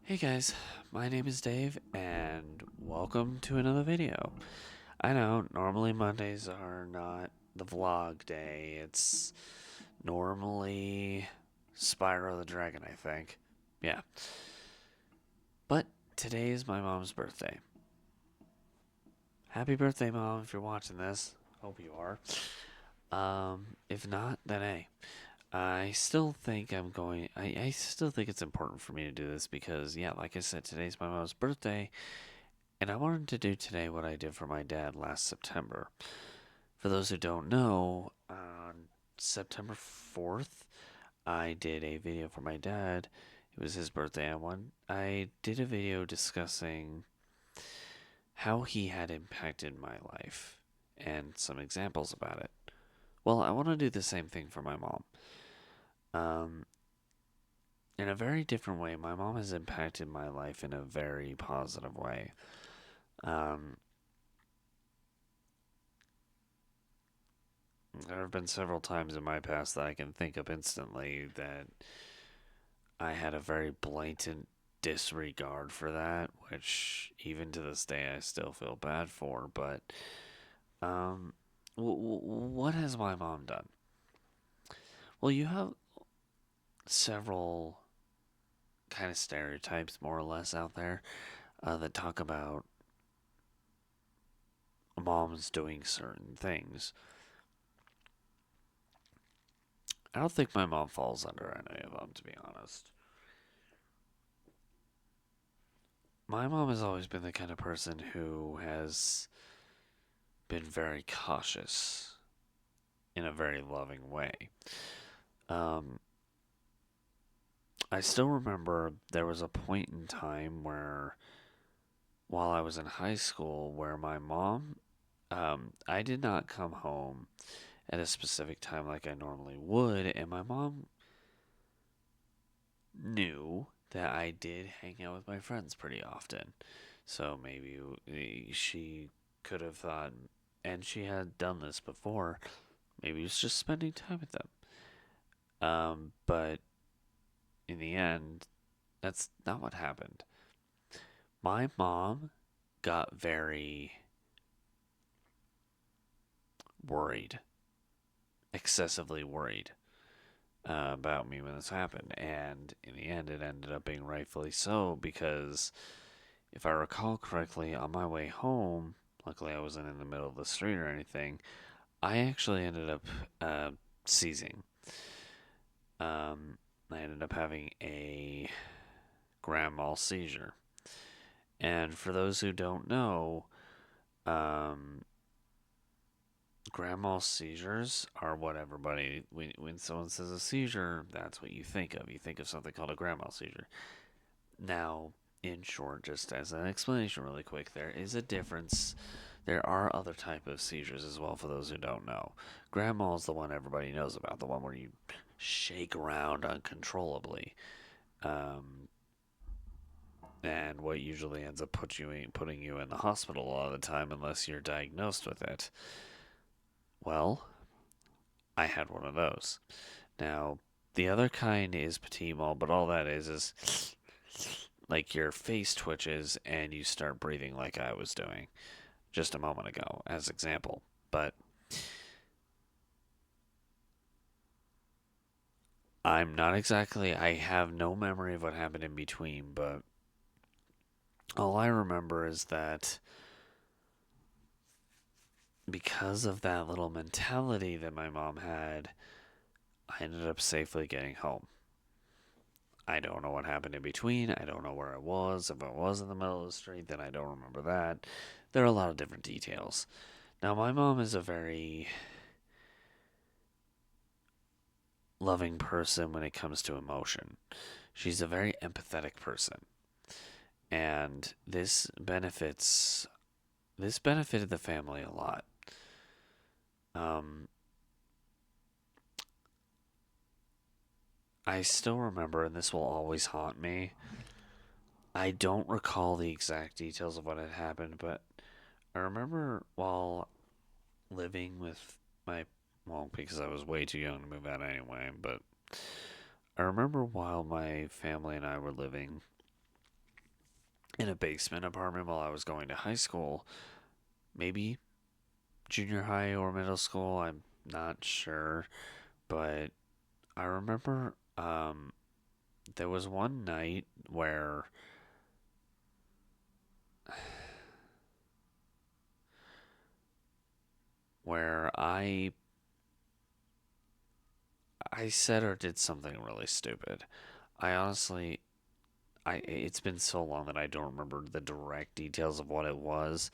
Hey guys, my name is Dave and welcome to another video. I know normally Mondays are not the vlog day. It's normally Spyro the Dragon, I think. Yeah. But today is my mom's birthday. Happy birthday, Mom, if you're watching this. Hope you are. If not, then hey. I still think I still think it's important for me to do this because, yeah, like I said, today's my mom's birthday. And I wanted to do today what I did for my dad last September. For those who don't know, on September 4th, I did a video for my dad. It was his birthday. I did a video discussing how he had impacted my life and some examples about it. Well, I want to do the same thing for my mom. Um, in a very different way, my mom has impacted my life in a very positive way. Um, There have been several times in my past that I can think of instantly that I had a very blatant disregard for that, which even to this day I still feel bad for. But um, what has my mom done? Well, you have several kind of stereotypes, more or less, out there that talk about moms doing certain things. I don't think my mom falls under any of them, to be honest. My mom has always been the kind of person who has been very cautious in a very loving way. Um, I still remember there was a point in time where, while I was in high school, where my mom, I did not come home at a specific time like I normally would, and my mom knew that I did hang out with my friends pretty often. So maybe she could have thought, and she had done this before, maybe it was just spending time with them. But in the end, that's not what happened. My mom got very worried, excessively worried about me when this happened. And in the end, it ended up being rightfully so because if I recall correctly, on my way home, luckily I wasn't in the middle of the street or anything, I actually ended up uh, seizing. I ended up having a grand mal seizure. And for those who don't know, um, grand mal seizures are what everybody, when someone says a seizure, that's what you think of. You think of something called a grand mal seizure. Now, in short, just as an explanation really quick, there is a difference. There are other type of seizures as well for those who don't know. Grand mal is the one everybody knows about, the one where you shake around uncontrollably. Um, and what usually ends up putting you in the hospital a lot of the time unless you're diagnosed with it. Well, I had one of those. Now, the other kind is petit mal, but all that is like your face twitches and you start breathing like I was doing just a moment ago, as example. But I'm not exactly, I have no memory of what happened in between, but all I remember is that because of that little mentality that my mom had, I ended up safely getting home. I don't know what happened in between. I don't know where I was. If I was in the middle of the street, then I don't remember that. There are a lot of different details. Now, my mom is a very loving person when it comes to emotion. She's a very empathetic person. And this benefited the family a lot. Um, I still remember, and this will always haunt me. I don't recall the exact details of what had happened, but I remember while living with my, well, because I was way too young to move out anyway, but I remember while my family and I were living in a basement apartment while I was going to high school, maybe junior high or middle school. I'm not sure, but I remember there was one night where I said or did something really stupid. I honestly I it's been so long that I don't remember the direct details of what it was.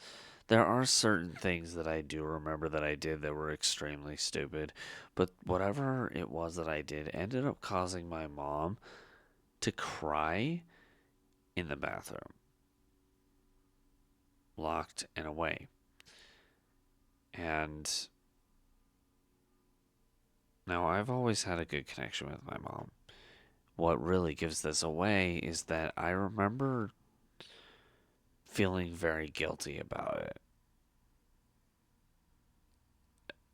There are certain things that I do remember that I did that were extremely stupid, but whatever it was that I did ended up causing my mom to cry in the bathroom, locked and away. And now I've always had a good connection with my mom. What really gives this away is that I remember feeling very guilty about it.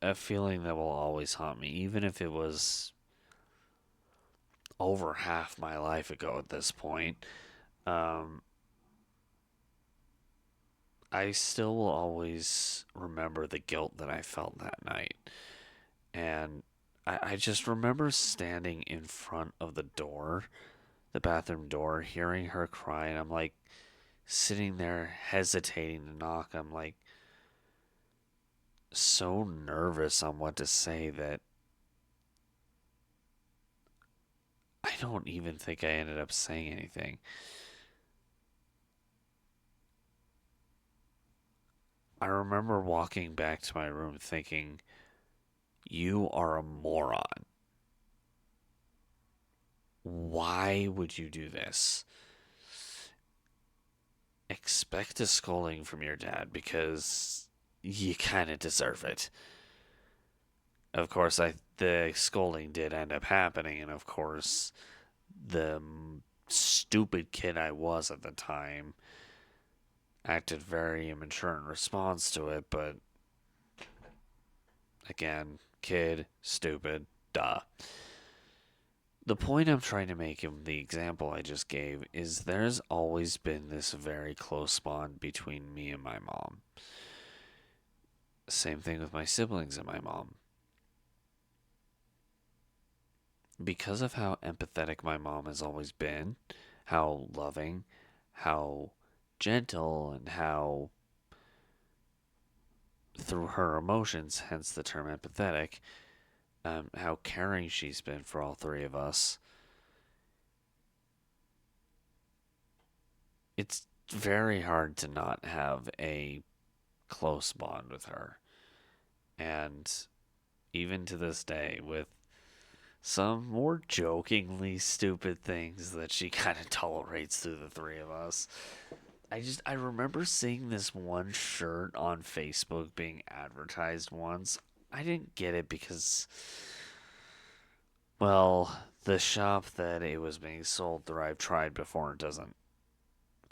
A feeling that will always haunt me, even if it was over half my life ago at this point. Um, I still will always remember the guilt that I felt that night. And I just remember standing in front of the door, the bathroom door, hearing her cry, and I'm like sitting there hesitating to knock. I'm like so nervous on what to say that I don't even think I ended up saying anything. I remember walking back to my room thinking, you are a moron. Why would you do this? Expect a scolding from your dad because you kind of deserve it. Of course, the scolding did end up happening, and of course, the stupid kid I was at the time acted very immature in response to it, but again, kid, stupid, duh. The point I'm trying to make in the example I just gave is there's always been this very close bond between me and my mom. Same thing with my siblings and my mom. Because of how empathetic my mom has always been, how loving, how gentle, and how through her emotions, hence the term empathetic, how caring she's been for all three of us, it's very hard to not have a close bond with her. And even to this day, with some more jokingly stupid things that she kind of tolerates through the three of us. I remember seeing this one shirt on Facebook being advertised once. I didn't get it because, well, the shop that it was being sold through I've tried before and doesn't,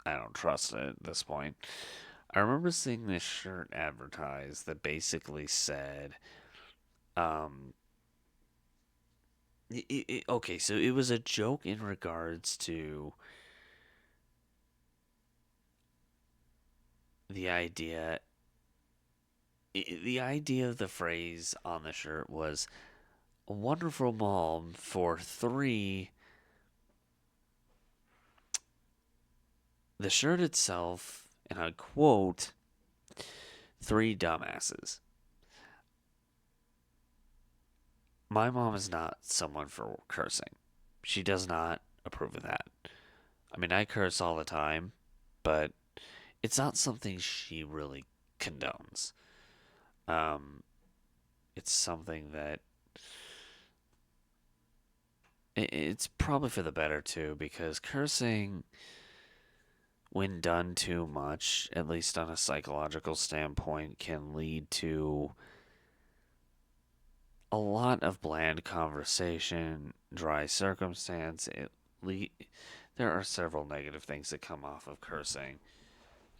I don't trust it at this point. I remember seeing this shirt advertised that basically said, um, okay, so it was a joke in regards to the idea. The idea of the phrase on the shirt was a wonderful mom for three. The shirt itself, and I quote, three dumbasses. My mom is not someone for cursing. She does not approve of that. I mean, I curse all the time, but it's not something she really condones. Um, it's something that it's probably for the better too, because cursing, when done too much, at least on a psychological standpoint, can lead to a lot of bland conversation, dry circumstance. There are several negative things that come off of cursing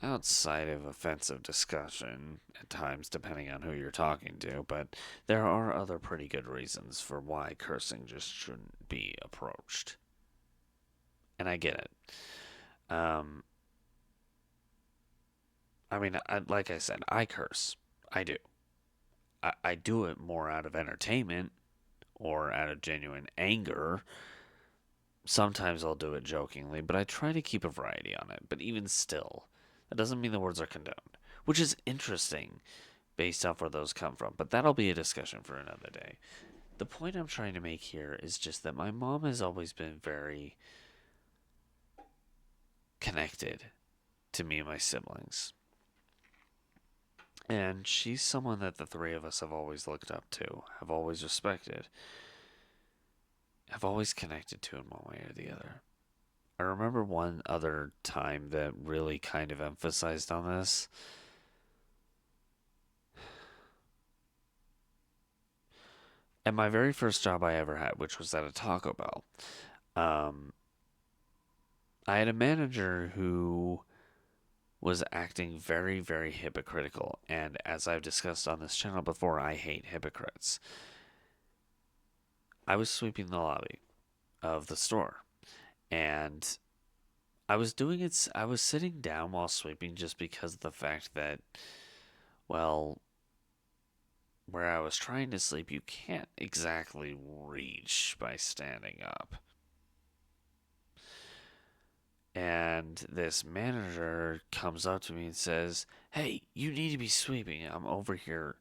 outside of offensive discussion at times, depending on who you're talking to, but there are other pretty good reasons for why cursing just shouldn't be approached. And I get it. Um, I mean, like I said, I curse. I do. I do it more out of entertainment or out of genuine anger. Sometimes I'll do it jokingly, but I try to keep a variety on it. But even still, that doesn't mean the words are condoned, which is interesting based off where those come from. But that'll be a discussion for another day. The point I'm trying to make here is just that my mom has always been very connected to me and my siblings. And she's someone that the three of us have always looked up to, have always respected, have always connected to in one way or the other. I remember one other time that really kind of emphasized on this. At my very first job I ever had, which was at a Taco Bell, um, I had a manager who was acting very, very hypocritical. And as I've discussed on this channel before, I hate hypocrites. I was sweeping the lobby of the store, and I was sitting down while sweeping just because of the fact that, well, where I was trying to sleep, you can't exactly reach by standing up. And this manager comes up to me and says, "Hey, you need to be sweeping. I'm over here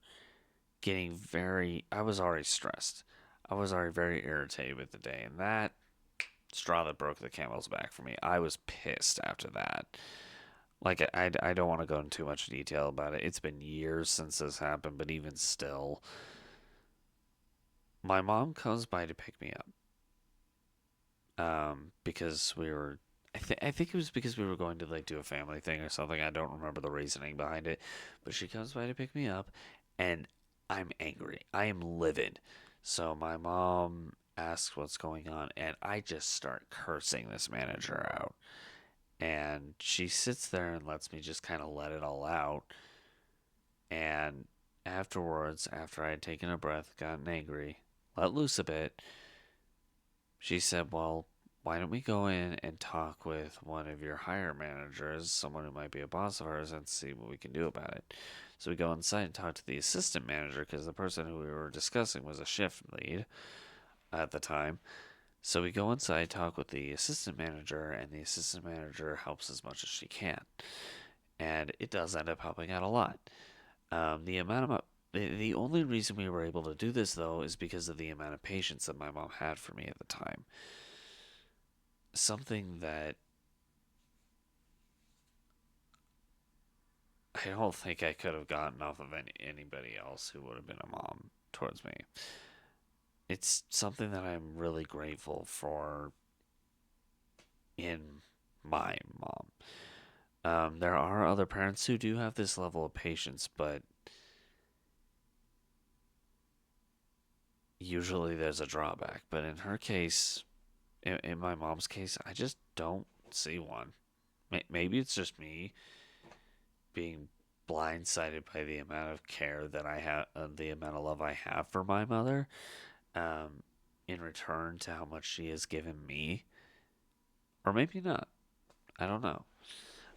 getting very, I was already stressed. I was already very irritated with the day. And that straw that broke the camel's back for me. I was pissed after that. Like, I don't want to go into too much detail about it. It's been years since this happened, but even still, my mom comes by to pick me up. Because I think it was because we were going to like do a family thing or something. I don't remember the reasoning behind it, but she comes by to pick me up, and I'm angry. I am livid. So my mom asks what's going on, and I just start cursing this manager out. And she sits there and lets me just kind of let it all out. And afterwards, after I had taken a breath, gotten angry, let loose a bit, she said, "Well, why don't we go in and talk with one of your higher managers, someone who might be a boss of ours, and see what we can do about it?" So we go inside and talk to the assistant manager because the person who we were discussing was a shift lead at the time. So we go inside, talk with the assistant manager, and the assistant manager helps as much as she can. And it does end up helping out a lot. The amount of the only reason we were able to do this though is because of the amount of patience that my mom had for me at the time. Something that I don't think I could have gotten off of anybody else who would have been a mom towards me. It's something that I'm really grateful for in my mom. There are other parents who do have this level of patience, but usually there's a drawback. But in her case, in my mom's case, I just don't see one. Maybe it's just me being blindsided by the amount of care that I have, the amount of love I have for my mother, um, in return to how much she has given me, or maybe not. I don't know.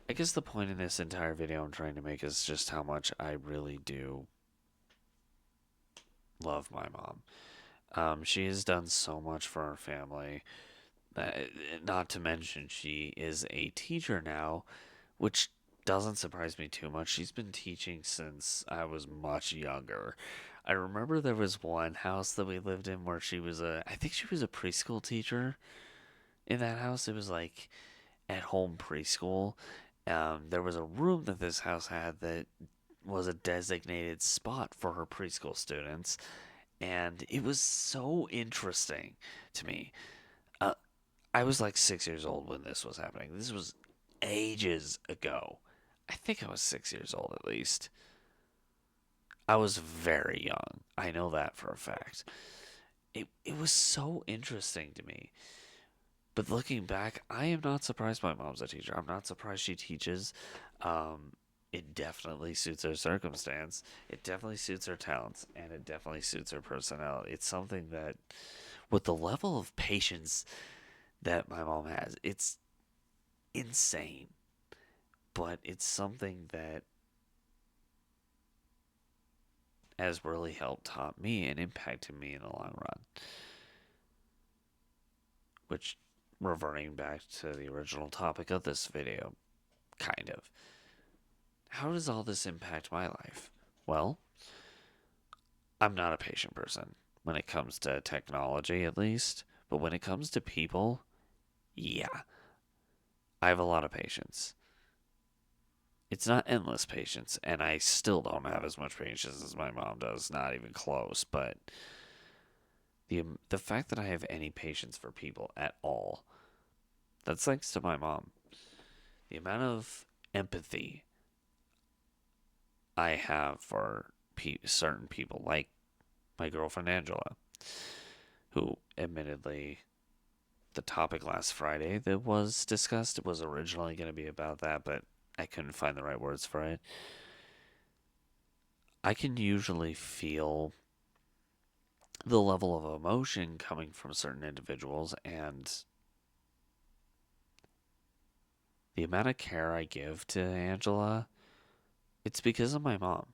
I guess the point in this entire video I'm trying to make is just how much I really do love my mom. She has done so much for our family. Not to mention, she is a teacher now, which doesn't surprise me too much. She's been teaching since I was much younger. I remember there was one house that we lived in where I think she was a preschool teacher in that house. It was like at home preschool. There was a room that this house had that was a designated spot for her preschool students, and it was so interesting to me. Uh, I was like 6 years old when this was happening. This was ages ago. I think I was 6 years old at least. I was very young. I know that for a fact. It was so interesting to me. But looking back, I am not surprised my mom's a teacher. I'm not surprised she teaches. Um, it definitely suits her circumstance. It definitely suits her talents, and it definitely suits her personality. It's something that, with the level of patience that my mom has, it's insane. But it's something that has really helped taught me and impacted me in the long run. Which, reverting back to the original topic of this video, kind of. How does all this impact my life? Well, I'm not a patient person when it comes to technology, at least. But when it comes to people, yeah, I have a lot of patience. It's not endless patience, and I still don't have as much patience as my mom does, not even close. But the fact that I have any patience for people at all, that's thanks to my mom. The amount of empathy I have for certain people, like my girlfriend Angela, who admittedly the topic last Friday that was discussed was originally going to be about that, but I couldn't find the right words for it. I can usually feel the level of emotion coming from certain individuals, and the amount of care I give to Angela, it's because of my mom.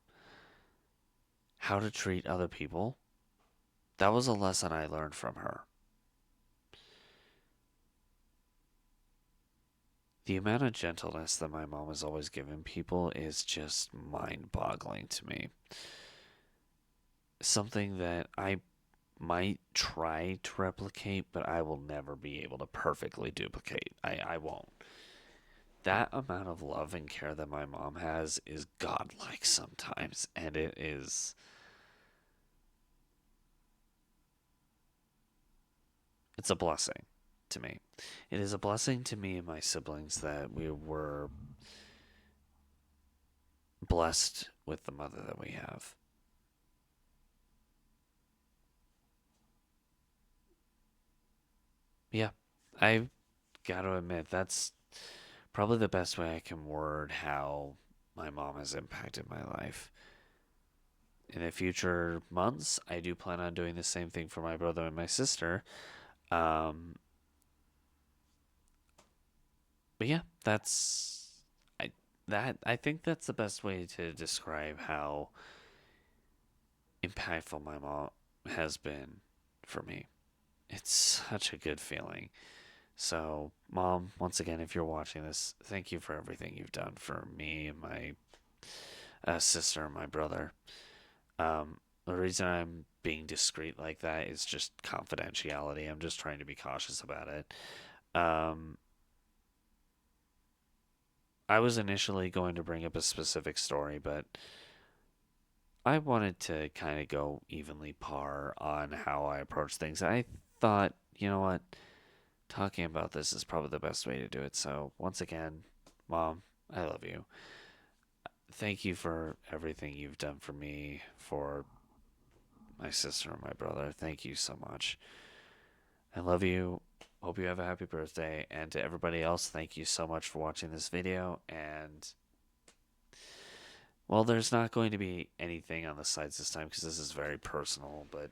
How to treat other people, that was a lesson I learned from her. The amount of gentleness that my mom has always given people is just mind boggling to me. Something that I might try to replicate, but I will never be able to perfectly duplicate. I won't. That amount of love and care that my mom has is godlike sometimes, and it's a blessing to me. It is a blessing to me and my siblings that we were blessed with the mother that we have. Yeah, I've got to admit that's probably the best way I can word how my mom has impacted my life. In the future months, I do plan on doing the same thing for my brother and my sister. Um, but yeah, I I think that's the best way to describe how impactful my mom has been for me. It's such a good feeling. So, mom, once again, if you're watching this, thank you for everything you've done for me and my sister and my brother. The reason I'm being discreet like that is just confidentiality. I'm just trying to be cautious about it. Um, I was initially going to bring up a specific story, but I wanted to kind of go evenly par on how I approach things. I thought, you know what, talking about this is probably the best way to do it. So, once again, Mom, I love you. Thank you for everything you've done for me, for my sister and my brother. Thank you so much. I love you. Hope you have a happy birthday. And to everybody else, thank you so much for watching this video. And, well, there's not going to be anything on the sides this time because this is very personal, but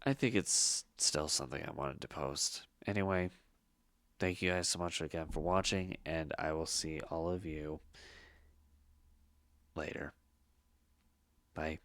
I think it's still something I wanted to post. Anyway, thank you guys so much again for watching, and I will see all of you later. Bye.